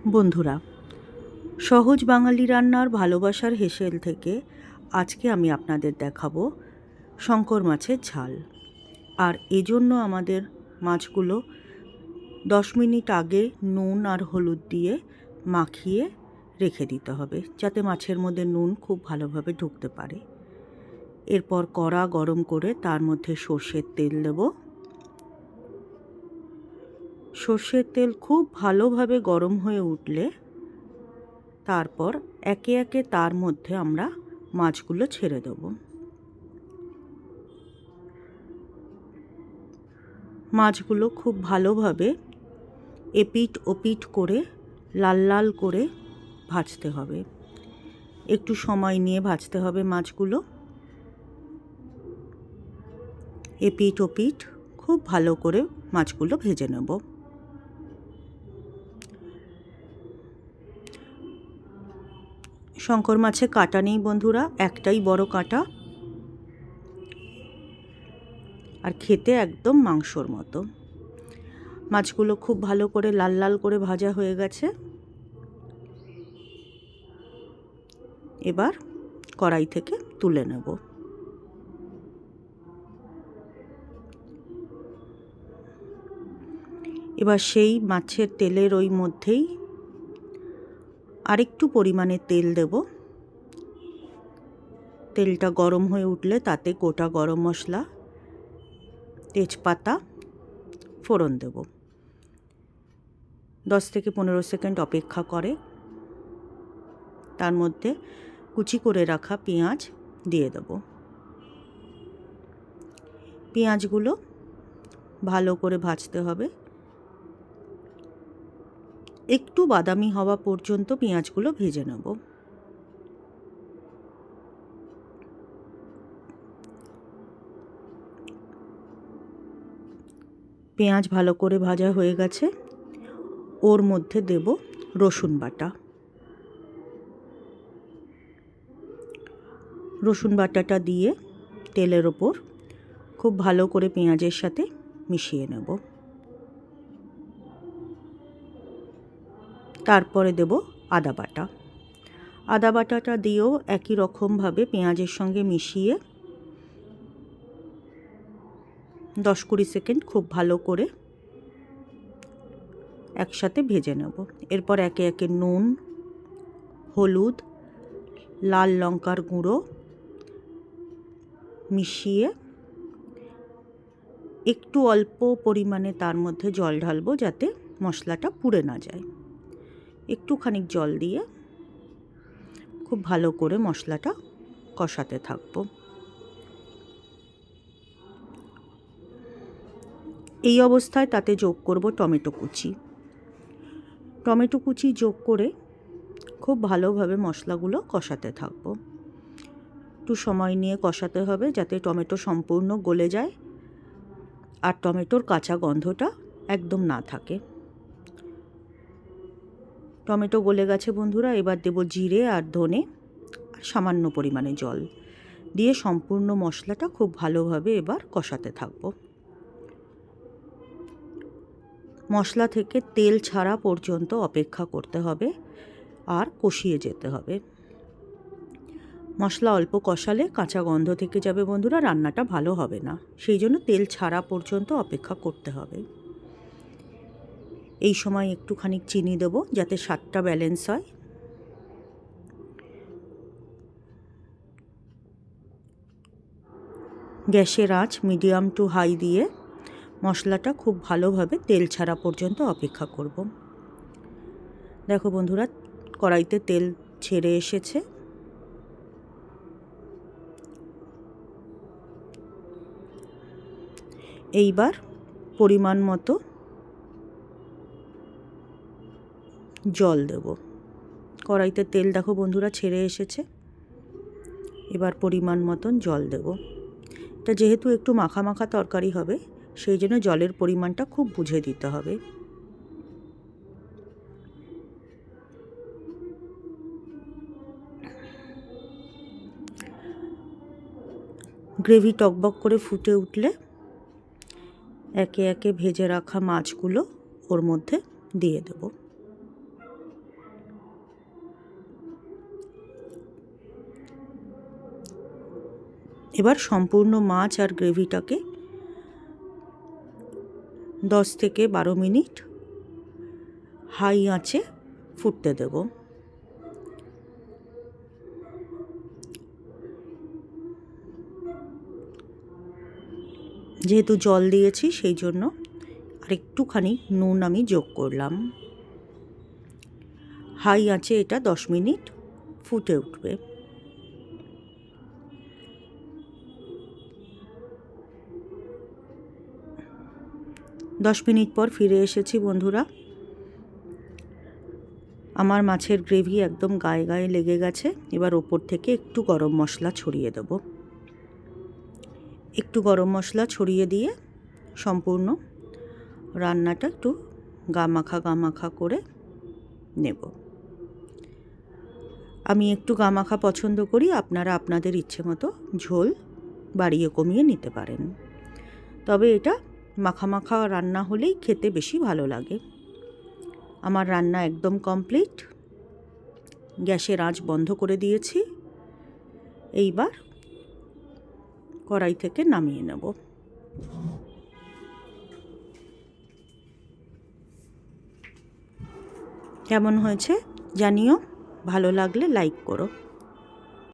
বন্ধুরা, সহজ বাঙালি রান্নার ভালোবাসার হেসেল থেকে আজকে আমি আপনাদের দেখাবো শঙ্কর মাছের ঝাল। আর এজন্য আমাদের মাছগুলো 10 মিনিট আগে নুন আর হলুদ দিয়ে মাখিয়ে রেখে দিতে হবে, যাতে মাছের মধ্যে নুন খুব ভালোভাবে ঢুকতে পারে। এরপর কড়া গরম করে তার মধ্যে সর্ষের তেল দেব। সর্ষের তেল খুব ভালোভাবে গরম হয়ে উঠলে তারপর একে একে তার মধ্যে আমরা মাছগুলো ছেড়ে দেব। মাছগুলো খুব ভালোভাবে এপিট ওপিট করে লাল লাল করে ভাজতে হবে। একটু সময় নিয়ে ভাজতে হবে মাছগুলো। এপিট ওপিট খুব ভালো করে মাছগুলো ভেজে নেব। শঙ্কর মাছে কাঁটা নেই বন্ধুরা, একটাই বড় কাঁটা, আর খেতে একদম মাংসর মতো। মাছগুলো খুব ভালো করে লাল লাল করে ভাজা হয়ে গেছে। এবার কড়াই থেকে তুলে নেব। এবার সেই মাছের তেলের ওই মধ্যেই আরেকটু পরিমাণে তেল দেব। তেলটা গরম হয়ে উঠলে তাতে গোটা গরম মশলা, তেজপাতা ফোড়ন দেব। 10 থেকে 15 সেকেন্ড অপেক্ষা করে তার মধ্যে কুচি করে রাখা পেঁয়াজ দিয়ে দেব। পেঁয়াজগুলো ভালো করে ভাজতে হবে, একটু বাদামি হওয়া পর্যন্ত পেঁয়াজগুলো ভেজে নেব। পেঁয়াজ ভালো করে ভাজা হয়ে গেছে, ওর মধ্যে দেব রসুন বাটা। রসুন বাটাটা দিয়ে তেলের ওপর খুব ভালো করে পেঁয়াজের সাথে মিশিয়ে নেব। তারপরে দেব আদা বাটা। আদা বাটাটা দিয়েও একই রকমভাবে পেঁয়াজের সঙ্গে মিশিয়ে 10-20 সেকেন্ড খুব ভালো করে একসাথে ভেজে নেব। এরপর একে একে নুন, হলুদ, লাল লঙ্কার গুঁড়ো মিশিয়ে একটু অল্প পরিমাণে তার মধ্যে জল ঢালবো, যাতে মশলাটা পুড়ে না যায়। একটুখানি জল দিয়ে খুব ভালো করে মশলাটা কষাতে থাকবো। এই অবস্থায় তাতে যোগ করব টমেটো কুচি। টমেটো কুচি যোগ করে খুব ভালোভাবে মশলাগুলো কষাতে থাকবো। একটু সময় নিয়ে কষাতে হবে, যাতে টমেটো সম্পূর্ণ গলে যায় আর টমেটোর কাঁচা গন্ধটা একদম না থাকে। টমেটো গলে গেছে বন্ধুরা, এবার দেব জিরে আর ধনে আর সামান্য পরিমাণে জল দিয়ে সম্পূর্ণ মশলাটা খুব ভালোভাবে এবার কষাতে থাকবো। মশলা থেকে তেল ছাড়া পর্যন্ত অপেক্ষা করতে হবে আর কষিয়ে যেতে হবে। মশলা অল্প কষালে কাঁচা গন্ধ থেকে যাবে বন্ধুরা, রান্নাটা ভালো হবে না। সেই জন্য তেল ছাড়া পর্যন্ত অপেক্ষা করতে হবে। এই সময় একটুখানি চিনি দেব, যাতে স্বাদটা ব্যালেন্স হয়। গ্যাসের আঁচ মিডিয়াম টু হাই দিয়ে মশলাটা খুব ভালোভাবে তেল ছাড়া পর্যন্ত অপেক্ষা করব। দেখো বন্ধুরা, কড়াইতে তেল ছেড়ে এসেছে। এইবার পরিমাণ মতো জল দেব। কড়াইতে তেল দেখো বন্ধুরা ছেড়ে এসেছে। এবার পরিমাণ মতন জল দেব। এটা যেহেতু একটু মাখা মাখা তরকারি হবে, সেই জন্য জলের পরিমাণটা খুব বুঝে দিতে হবে। গ্রেভি টকবক করে ফুটে উঠলে একে একে ভেজে রাখা মাছগুলো ওর মধ্যে দিয়ে দেব। এবার সম্পূর্ণ মাছ আর গ্রেভিটাকে 10 থেকে 12 মিনিট হাই আঁচে ফুটতে দেব। যেহেতু জল দিয়েছি সেই জন্য আর একটুখানি নুন আমি যোগ করলাম। হাই আঁচে এটা 10 মিনিট ফুটে উঠবে। দশ মিনিট পর ফিরে এসেছি বন্ধুরা। আমার মাছের গ্রেভি একদম গায়ে গায়ে লেগে গেছে। এবার ওপর থেকে একটু গরম মশলা ছড়িয়ে দেব। একটু গরম মশলা ছড়িয়ে দিয়ে সম্পূর্ণ রান্নাটা একটু গামাখা করে নেব। আমি একটু গামাখা পছন্দ করি, আপনারা আপনাদের ইচ্ছে মতো ঝোল বাড়িয়ে কমিয়ে নিতে পারেন। তবে এটা মাখা রান্না হলেই খেতে বেশি ভালো লাগে। আমার রান্না একদম কমপ্লিট। গ্যাসের আঁচ বন্ধ করে দিয়েছি। এইবার কড়াই থেকে নামিয়ে নেব। কেমন হয়েছে জানিও, ভালো লাগলে লাইক করো।